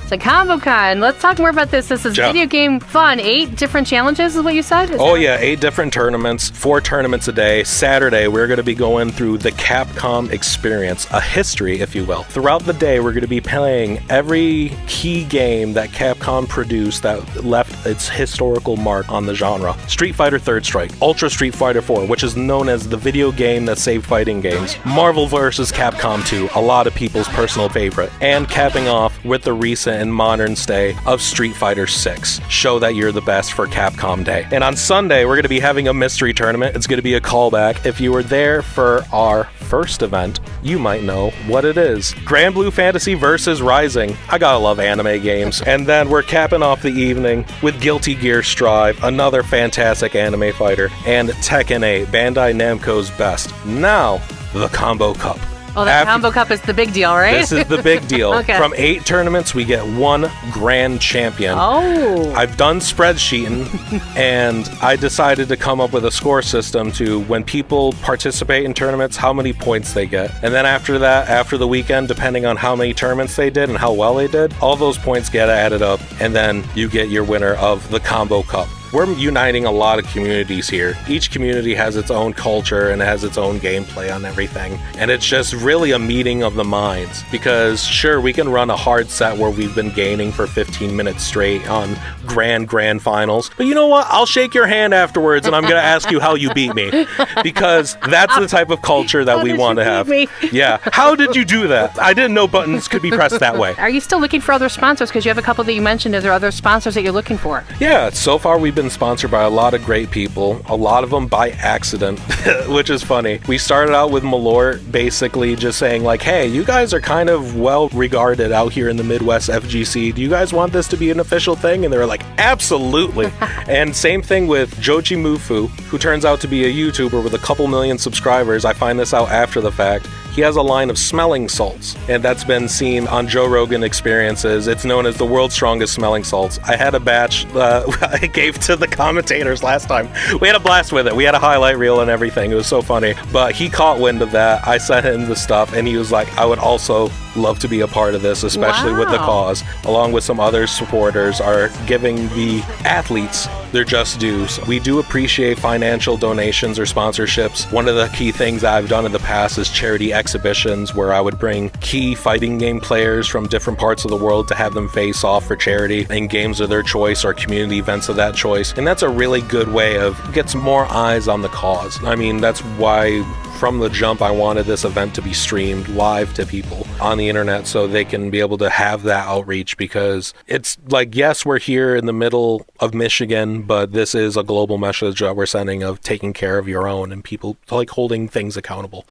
So ComboCon, let's talk more about this. This is video game fun. 8 different challenges is what you said? Oh yeah, 8 different tournaments, 4 tournaments a day. Saturday, we're going to be going through the Capcom experience, a history, if you will. Throughout the day, we're going to be playing every key game that Capcom produced that left its historical mark on the genre. Street Fighter Third Strike, Ultra Street Fighter 4, which is known as the video game that saved fighting games. Marvel vs. Capcom 2, a lot of people's personal favorite. And capping off with the recent and modern stay of Street Fighter 6. Show that you're the best for Capcom Day. And on Sunday, we're going to be having a mystery tournament. It's going to be a callback. If you were there for our first event, you might know what it is. Granblue Fantasy versus Rising. I gotta love anime games. And then we're capping off the evening with Guilty Gear Strive, another fantastic anime fighter, and Tekken 8, Bandai Namco's best. Now, the ComboCup. Oh, the ComboCup is the big deal, right? This is the big deal. Okay. From 8 tournaments, we get 1 grand champion. Oh. I've done spreadsheeting, and I decided to come up with a score system to when people participate in tournaments, how many points they get. And then after that, after the weekend, depending on how many tournaments they did and how well they did, all those points get added up, and then you get your winner of the ComboCup. We're uniting a lot of communities here. Each community has its own culture and has its own gameplay on everything. And it's just really a meeting of the minds. Because sure, we can run a hard set where we've been gaining for 15 minutes straight on grand finals. But you know what? I'll shake your hand afterwards and I'm going to ask you how you beat me. Because that's the type of culture that we want to have. Yeah. How did you do that? I didn't know buttons could be pressed that way. Are you still looking for other sponsors? Because you have a couple that you mentioned. Are there other sponsors that you're looking for? Yeah. So far, we've been sponsored by a lot of great people, a lot of them by accident, which is funny. We started out with Malort basically just saying like, hey, you guys are kind of well regarded out here in the Midwest FGC. Do you guys want this to be an official thing? And they were like, absolutely. And same thing with Joji Mufu, who turns out to be a YouTuber with a couple million subscribers. I find this out after the fact. He has a line of smelling salts, and that's been seen on Joe Rogan Experiences. It's known as the world's strongest smelling salts. I had a batch I gave to the commentators last time. We had a blast with it. We had a highlight reel and everything. It was so funny. But he caught wind of that. I sent him the stuff, and he was like, I would also love to be a part of this, especially with the cause, along with some other supporters are giving the athletes their just dues. We do appreciate financial donations or sponsorships. One of the key things I've done in the past is charity exhibitions where I would bring key fighting game players from different parts of the world to have them face off for charity in games of their choice or community events of that choice. And that's a really good way of gets more eyes on the cause. I mean, that's why from the jump, I wanted this event to be streamed live to people on the internet so they can be able to have that outreach, because it's like, yes, we're here in the middle of Michigan, but this is a global message that we're sending of taking care of your own and people like holding things accountable.